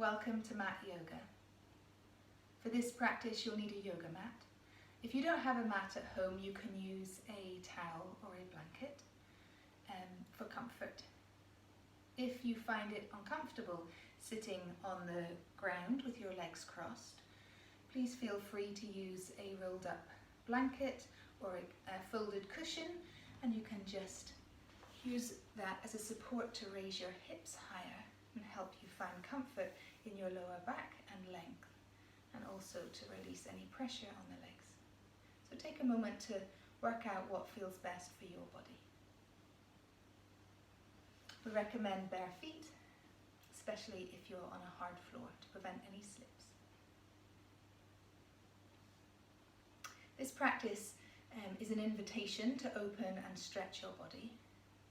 Welcome to mat yoga. For this practice you'll need a yoga mat. If you don't have a mat at home, you can use a towel or a blanket for comfort. If you find it uncomfortable sitting on the ground with your legs crossed, please feel free to use a rolled up blanket or a folded cushion, and you can just use that as a support to raise your hips higher and help you find comfort in your lower back and length, and also to release any pressure on the legs. So take a moment to work out what feels best for your body. We recommend bare feet, especially if you're on a hard floor, to prevent any slips. This practice is an invitation to open and stretch your body.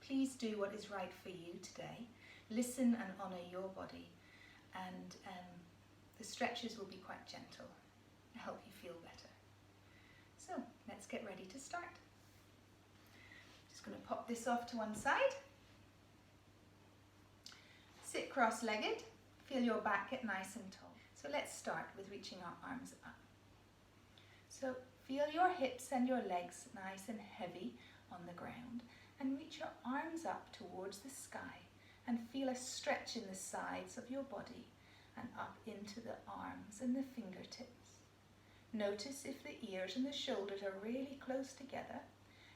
Please do what is right for you today. Listen and honour your body, and the stretches will be quite gentle and help you feel better. So let's get ready to start. Just going to pop this off to one side. Sit cross-legged, feel your back get nice and tall. So let's start with reaching our arms up. So feel your hips and your legs nice and heavy on the ground, and reach your arms up towards the sky and feel a stretch in the sides of your body and up into the arms and the fingertips. Notice if the ears and the shoulders are really close together,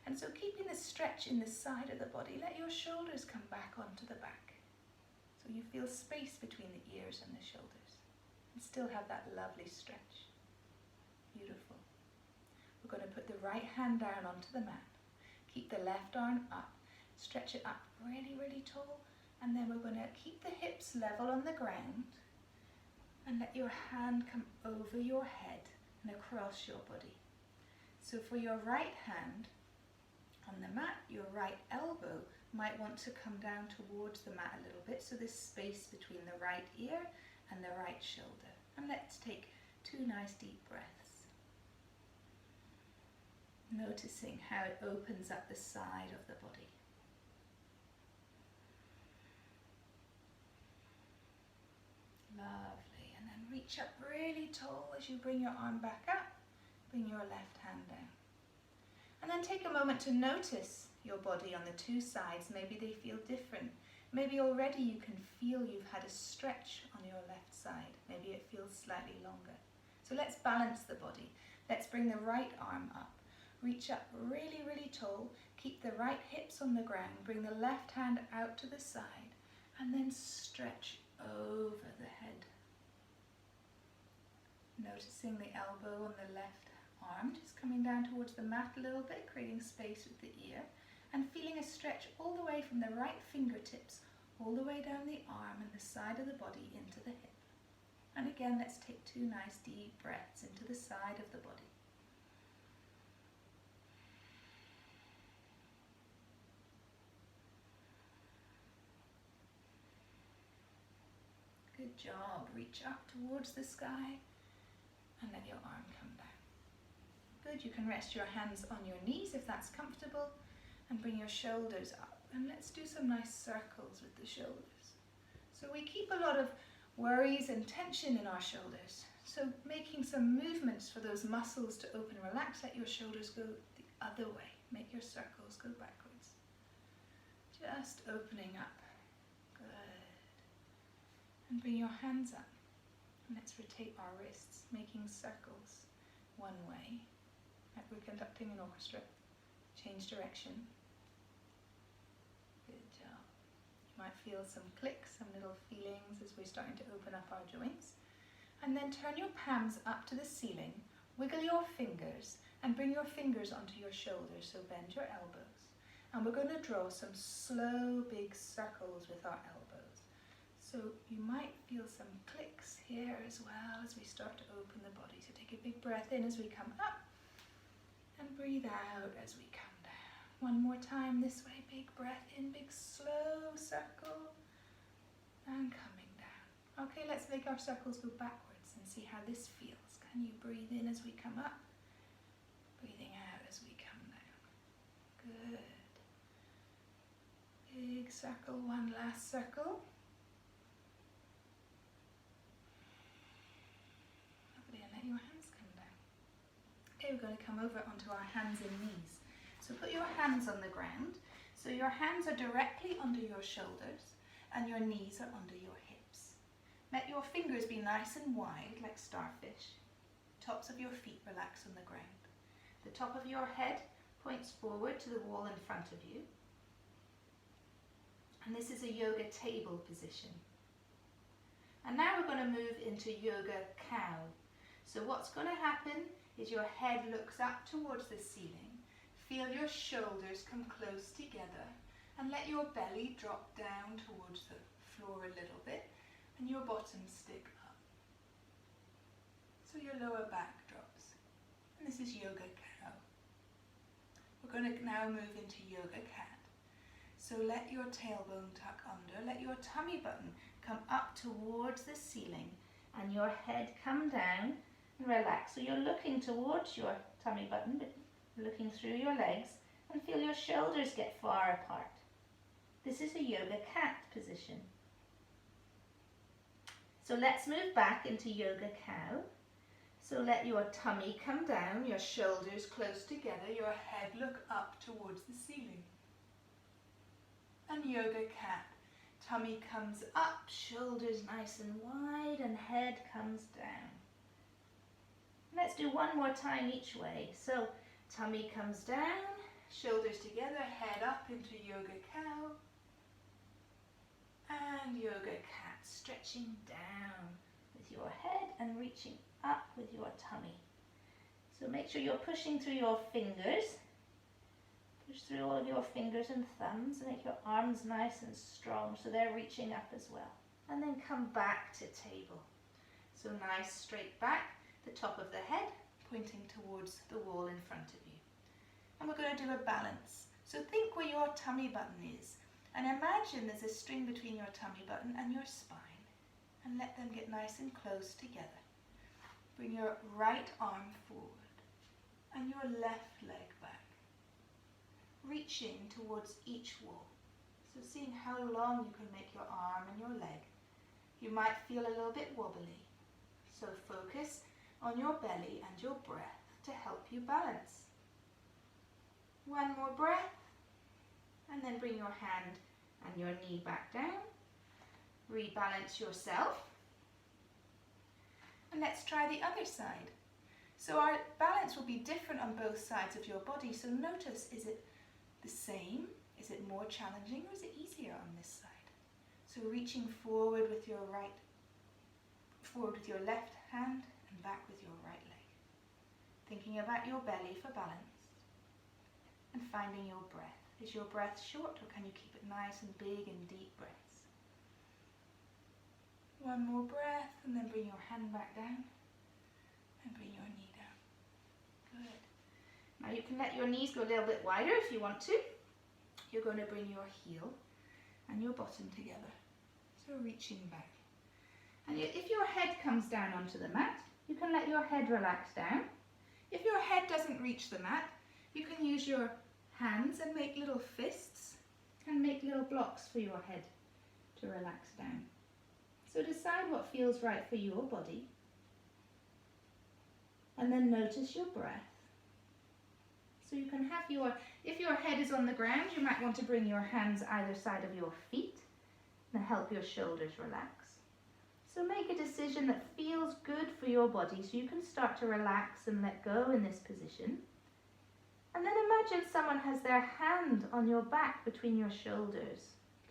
and so keeping the stretch in the side of the body, let your shoulders come back onto the back. So you feel space between the ears and the shoulders and still have that lovely stretch. Beautiful. We're going to put the right hand down onto the mat. Keep the left arm up, stretch it up really, really tall, and then we're going to keep the hips level on the ground and let your hand come over your head and across your body. So for your right hand on the mat, your right elbow might want to come down towards the mat a little bit, so there's space between the right ear and the right shoulder. And let's take 2 nice deep breaths. Noticing how it opens up the side of the body. Lovely, and then reach up really tall as you bring your arm back up, bring your left hand down. And then take a moment to notice your body on the 2 sides. Maybe they feel different. Maybe already you can feel you've had a stretch on your left side. Maybe it feels slightly longer. So let's balance the body. Let's bring the right arm up. Reach up really, really tall. Keep the right hips on the ground. Bring the left hand out to the side and then stretch over the head. Noticing the elbow on the left arm just coming down towards the mat a little bit, creating space with the ear, and feeling a stretch all the way from the right fingertips all the way down the arm and the side of the body into the hip. And again, let's take 2 nice deep breaths into the side of the body. Good job. Reach up towards the sky and let your arm come down. Good. You can rest your hands on your knees if that's comfortable, and bring your shoulders up. And let's do some nice circles with the shoulders. So we keep a lot of worries and tension in our shoulders. So making some movements for those muscles to open and relax. Let your shoulders go the other way. Make your circles go backwards. Just opening up. And bring your hands up. And let's rotate our wrists, making circles one way, like we're conducting an orchestra. Change direction. Good job. You might feel some clicks, some little feelings as we're starting to open up our joints. And then turn your palms up to the ceiling, wiggle your fingers, and bring your fingers onto your shoulders, so bend your elbows. And we're going to draw some slow, big circles with our elbows. So you might feel some clicks here as well as we start to open the body. So take a big breath in as we come up and breathe out as we come down. One more time this way. Big breath in, big slow circle and coming down. Okay, let's make our circles go backwards and see how this feels. Can you breathe in as we come up? Breathing out as we come down. Good. Big circle, one last circle. going to come over onto our hands and knees. So put your hands on the ground. So your hands are directly under your shoulders and your knees are under your hips. Let your fingers be nice and wide like starfish. Tops of your feet relax on the ground. The top of your head points forward to the wall in front of you. And this is a yoga table position. And now we're going to move into yoga cow. So what's going to happen is your head looks up towards the ceiling. Feel your shoulders come close together and let your belly drop down towards the floor a little bit and your bottom stick up. So your lower back drops. And this is yoga cow. We're going to now move into yoga cat. So let your tailbone tuck under, let your tummy button come up towards the ceiling and your head come down and relax. So you're looking towards your tummy button, but looking through your legs, and feel your shoulders get far apart. This is a yoga cat position. So let's move back into yoga cow. So let your tummy come down, your shoulders close together, your head look up towards the ceiling. And yoga cat. Tummy comes up, shoulders nice and wide, and head comes down. Let's do one more time each way. So tummy comes down, shoulders together, head up into yoga cow. And yoga cat, stretching down with your head and reaching up with your tummy. So make sure you're pushing through your fingers. Push through all of your fingers and thumbs and make your arms nice and strong so they're reaching up as well. And then come back to table. So nice straight back, the top of the head pointing towards the wall in front of you. And we're going to do a balance. So think where your tummy button is and imagine there's a string between your tummy button and your spine and let them get nice and close together. Bring your right arm forward and your left leg back, reaching towards each wall. So seeing how long you can make your arm and your leg. You might feel a little bit wobbly. So focus on your belly and your breath to help you balance. One more breath, and then bring your hand and your knee back down. Rebalance yourself. And let's try the other side. So our balance will be different on both sides of your body. So notice, is it the same? Is it more challenging, or is it easier on this side? So reaching forward with your left hand and back with your right leg. Thinking about your belly for balance. And finding your breath. Is your breath short, or can you keep it nice and big and deep breaths? One more breath, and then bring your hand back down and bring your knee down. Good. Now you can let your knees go a little bit wider if you want to. You're going to bring your heel and your bottom together. So reaching back. And if your head comes down onto the mat, you can let your head relax down. If your head doesn't reach the mat, you can use your hands and make little fists and make little blocks for your head to relax down. So decide what feels right for your body. And then notice your breath. So you can have if your head is on the ground, you might want to bring your hands either side of your feet and help your shoulders relax. So make a decision that feels good for your body so you can start to relax and let go in this position. And then imagine someone has their hand on your back between your shoulders.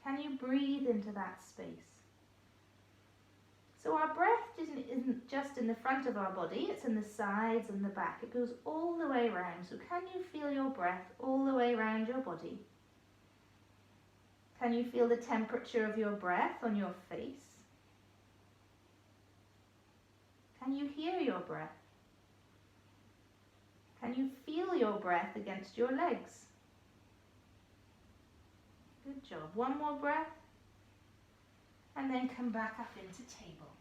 Can you breathe into that space? So our breath isn't just in the front of our body, it's in the sides and the back. It goes all the way around. So can you feel your breath all the way around your body? Can you feel the temperature of your breath on your face? Can you hear your breath? Can you feel your breath against your legs? Good job. One more breath. And then come back up into table.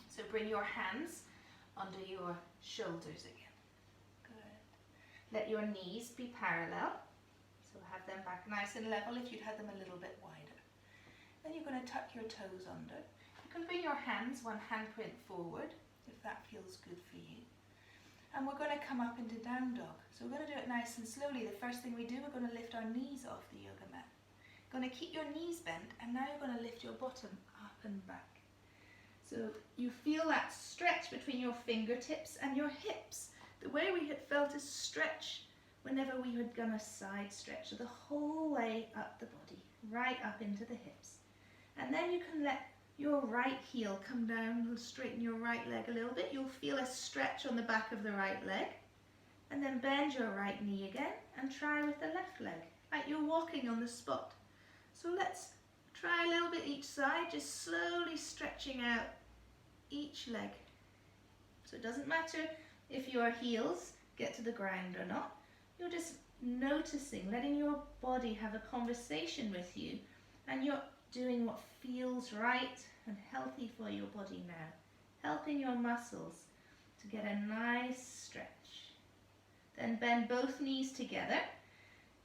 So bring your hands under your shoulders again. Good. Let your knees be parallel. So have them back nice and level if you'd had them a little bit wider. Then you're going to tuck your toes under. You can bring your hands, one hand point forward, if that feels good for you. And we're going to come up into down dog. So we're going to do it nice and slowly. The first thing we do, we're going to lift our knees off the yoga mat. Going to keep your knees bent, and now you're going to lift your bottom up and back. So you feel that stretch between your fingertips and your hips. The way we had felt a stretch whenever we had done a side stretch. So the whole way up the body, right up into the hips. And then you can let your right heel come down and straighten your right leg a little bit. You'll feel a stretch on the back of the right leg. And then bend your right knee again and try with the left leg, like you're walking on the spot. So let's try a little bit each side, just slowly stretching out each leg. So it doesn't matter if your heels get to the ground or not. You're just noticing, letting your body have a conversation with you, and you're doing what feels right and healthy for your body now, helping your muscles to get a nice stretch. Then bend both knees together,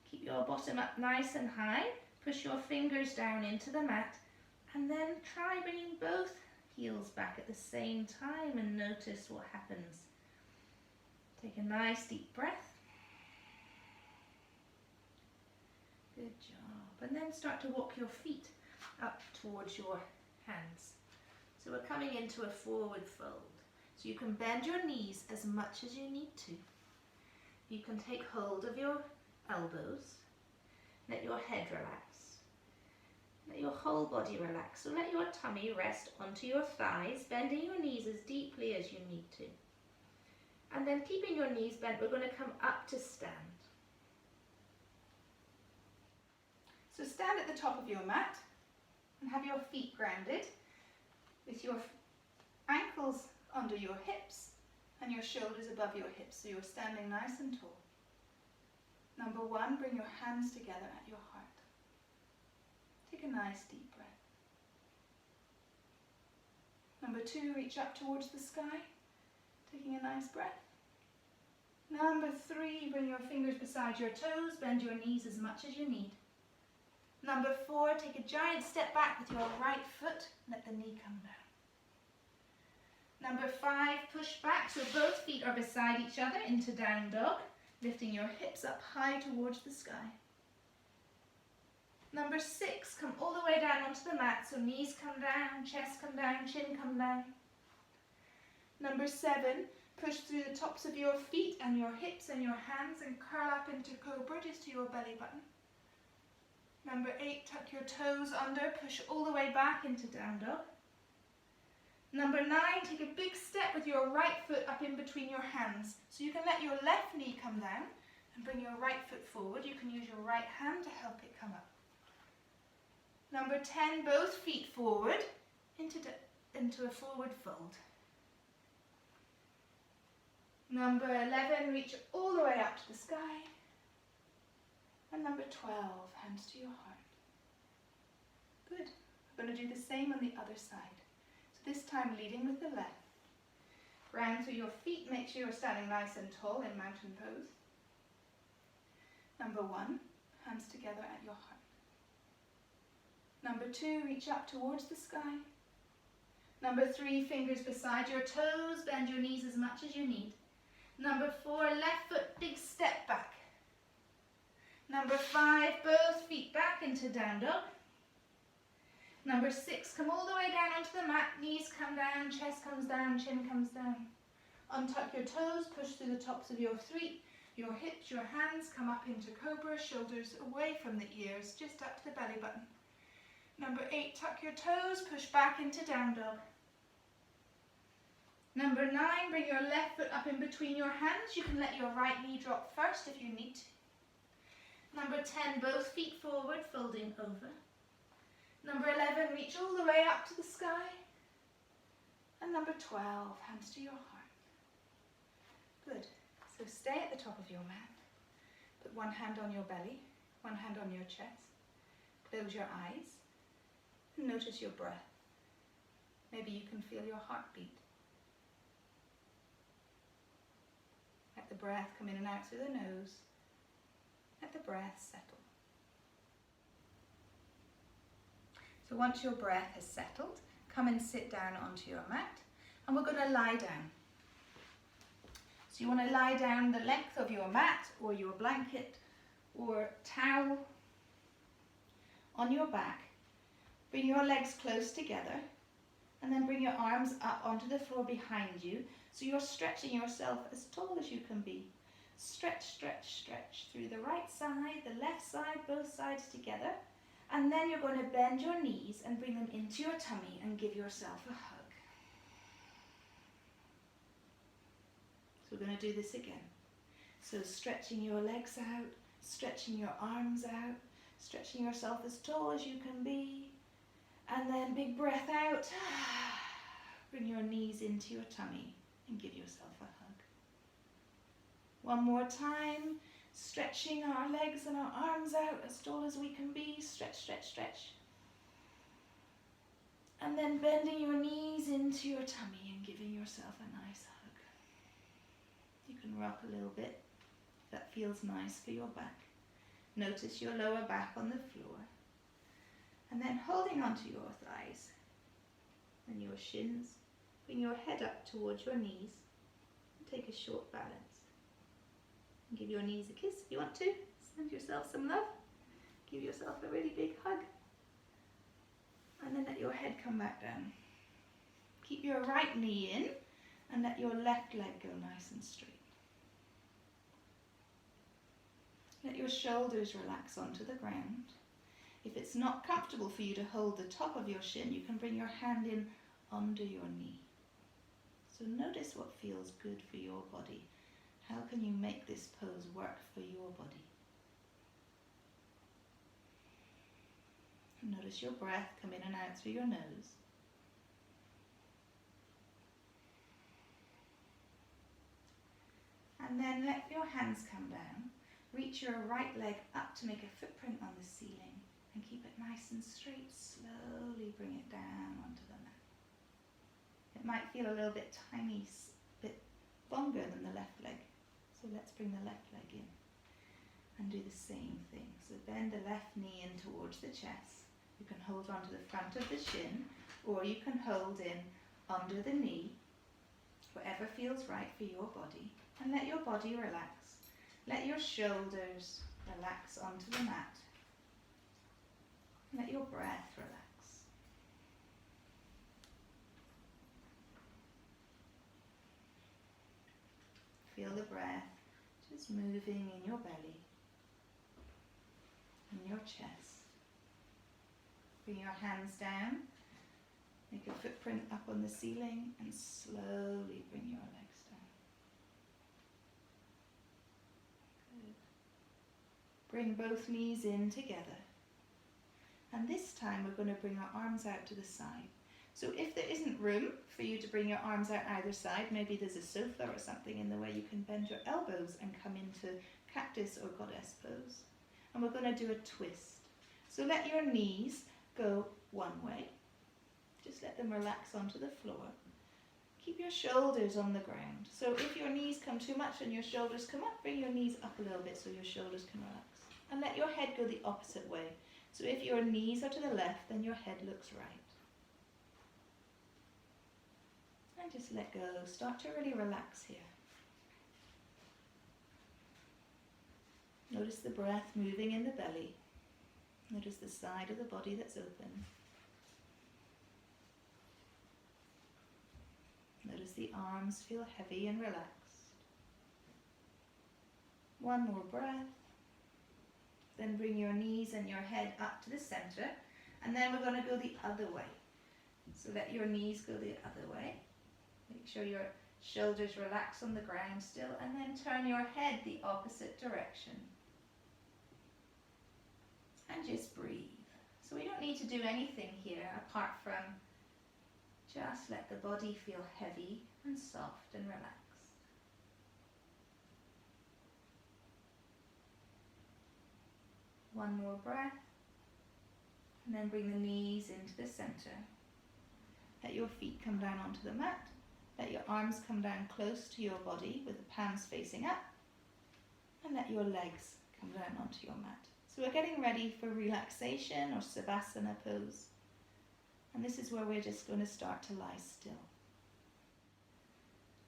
keep your bottom up nice and high, push your fingers down into the mat, and then try bringing both heels back at the same time and notice what happens. Take a nice deep breath. Good job. And then start to walk your feet up towards your hands. So we're coming into a forward fold. So you can bend your knees as much as you need to. You can take hold of your elbows. Let your head relax. Let your whole body relax. So let your tummy rest onto your thighs, bending your knees as deeply as you need to. And then keeping your knees bent, we're going to come up to stand. So stand at the top of your mat and have your feet grounded with your ankles under your hips and your shoulders above your hips, so you're standing nice and tall. Number one, bring your hands together at your heart. Take a nice deep breath. Number two, reach up towards the sky, taking a nice breath. Number three, bring your fingers beside your toes, bend your knees as much as you need. Number four, take a giant step back with your right foot, let the knee come down. Number five, push back so both feet are beside each other into down dog, lifting your hips up high towards the sky. Number six, come all the way down onto the mat, so knees come down, chest come down, chin come down. Number seven, push through the tops of your feet and your hips and your hands and curl up into cobra just to your belly button. Number eight, tuck your toes under, push all the way back into down dog. Number nine, take a big step with your right foot up in between your hands. So you can let your left knee come down and bring your right foot forward. You can use your right hand to help it come up. Number 10, both feet forward into a forward fold. Number 11, reach all the way up to the sky. And number 12, hands to your heart. Good. We're going to do the same on the other side. So this time leading with the left. Ground through your feet, make sure you're standing nice and tall in mountain pose. Number 1, hands together at your heart. Number 2, reach up towards the sky. Number 3, fingers beside your toes, bend your knees as much as you need. Number 4, left foot, big step back. Number 5, both feet back into down dog. Number 6, come all the way down onto the mat, knees come down, chest comes down, chin comes down. Untuck your toes, push through the tops of your feet, your hips, your hands, come up into cobra, shoulders away from the ears, just up to the belly button. Number 8, tuck your toes, push back into down dog. Number 9, bring your left foot up in between your hands. You can let your right knee drop first if you need to. Number 10, both feet forward, folding over. Number 11, reach all the way up to the sky. And number 12, hands to your heart. Good. So stay at the top of your mat. Put one hand on your belly, one hand on your chest. Close your eyes and notice your breath. Maybe you can feel your heartbeat. Let the breath come in and out through the nose. Let the breath settle. So once your breath has settled, come and sit down onto your mat, and we're going to lie down. So So you want to lie down the length of your mat or your blanket or towel on your back. Bring your legs close together and then bring your arms up onto the floor behind you, so you're stretching yourself as tall as you can be. Stretch, stretch, stretch through the right side, the left side, both sides together. And then you're going to bend your knees and bring them into your tummy and give yourself a hug. So we're going to do this again. So stretching your legs out, stretching your arms out, stretching yourself as tall as you can be. And then big breath out. Bring your knees into your tummy and give yourself a hug. One more time. Stretching our legs and our arms out as tall as we can be. Stretch, stretch, stretch. And then bending your knees into your tummy and giving yourself a nice hug. You can rock a little bit if that feels nice for your back. Notice your lower back on the floor. And then holding onto your thighs and your shins. Bring your head up towards your knees and take a short balance. And give your knees a kiss if you want to. Send yourself some love. Give yourself a really big hug. And then let your head come back down. Keep your right knee in and let your left leg go nice and straight. Let your shoulders relax onto the ground. If it's not comfortable for you to hold the top of your shin, you can bring your hand in under your knee. So notice what feels good for your body. How can you make this pose work for your body? Notice your breath come in and out through your nose. And then let your hands come down. Reach your right leg up to make a footprint on the ceiling and keep it nice and straight. Slowly bring it down onto the mat. It might feel a little bit tiny, bit longer than the left leg. So let's bring the left leg in and do the same thing. So bend the left knee in towards the chest. You can hold onto the front of the shin, or you can hold in under the knee, whatever feels right for your body. And let your body relax. Let your shoulders relax onto the mat. Let your breath relax. Feel the breath just moving in your belly, in your chest. Bring your hands down, make a footprint up on the ceiling, and slowly bring your legs down. Good. Bring both knees in together. And this time we're going to bring our arms out to the side. So if there isn't room for you to bring your arms out either side, maybe there's a sofa or something in the way, you can bend your elbows and come into cactus or goddess pose. And we're going to do a twist. So let your knees go one way. Just let them relax onto the floor. Keep your shoulders on the ground. So if your knees come too much and your shoulders come up, bring your knees up a little bit so your shoulders can relax. And let your head go the opposite way. So if your knees are to the left, then your head looks right. And just let go. Start to really relax here. Notice the breath moving in the belly. Notice the side of the body that's open. Notice the arms feel heavy and relaxed. One more breath. Then bring your knees and your head up to the center. And then we're going to go the other way. So let your knees go the other way. Make sure your shoulders relax on the ground still. And then turn your head the opposite direction. And just breathe. So we don't need to do anything here apart from just let the body feel heavy and soft and relaxed. One more breath. And then bring the knees into the center. Let your feet come down onto the mat. Let your arms come down close to your body with the palms facing up. And let your legs come down onto your mat. So we're getting ready for relaxation or Savasana pose. And this is where we're just going to start to lie still.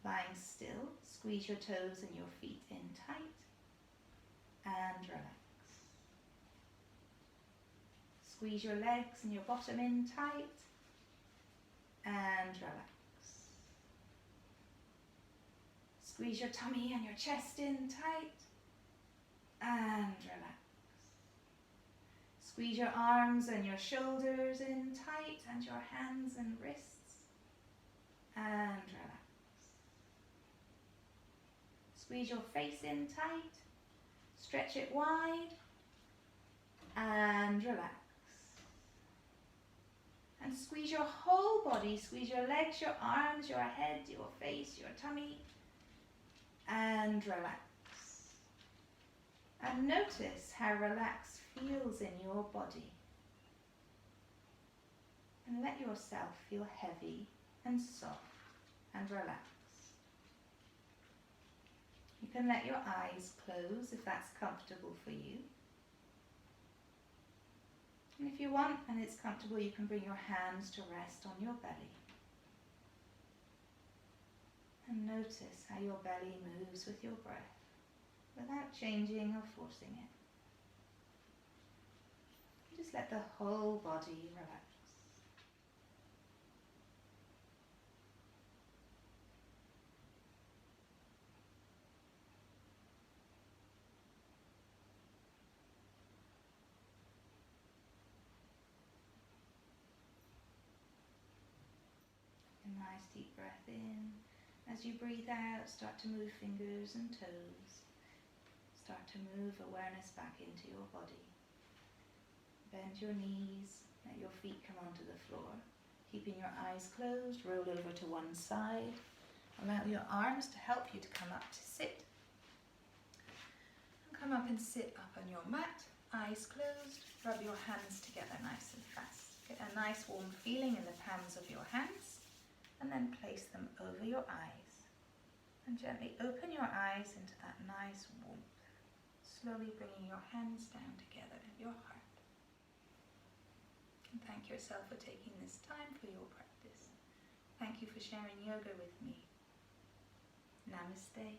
Lying still, squeeze your toes and your feet in tight and relax. Squeeze your legs and your bottom in tight and relax. Squeeze your tummy and your chest in tight and relax. Squeeze your arms and your shoulders in tight and your hands and wrists and relax. Squeeze your face in tight, stretch it wide and relax. And squeeze your whole body, squeeze your legs, your arms, your head, your face, your tummy and relax. And notice how relaxed feels in your body. And let yourself feel heavy and soft and relaxed. You can let your eyes close if that's comfortable for you. And if you want and it's comfortable, you can bring your hands to rest on your belly. And notice how your belly moves with your breath without changing or forcing it. Just let the whole body relax. A nice deep breath in. As you breathe out, start to move fingers and toes. Start to move awareness back into your body. Bend your knees, let your feet come onto the floor. Keeping your eyes closed, roll over to one side. Allow your arms to help you to come up to sit. And come up and sit up on your mat, eyes closed. Rub your hands together nice and fast. Get a nice warm feeling in the palms of your hands. And then place them over your eyes. And gently open your eyes into that nice warmth. Slowly bringing your hands down together at your heart. And thank yourself for taking this time for your practice. Thank you for sharing yoga with me. Namaste.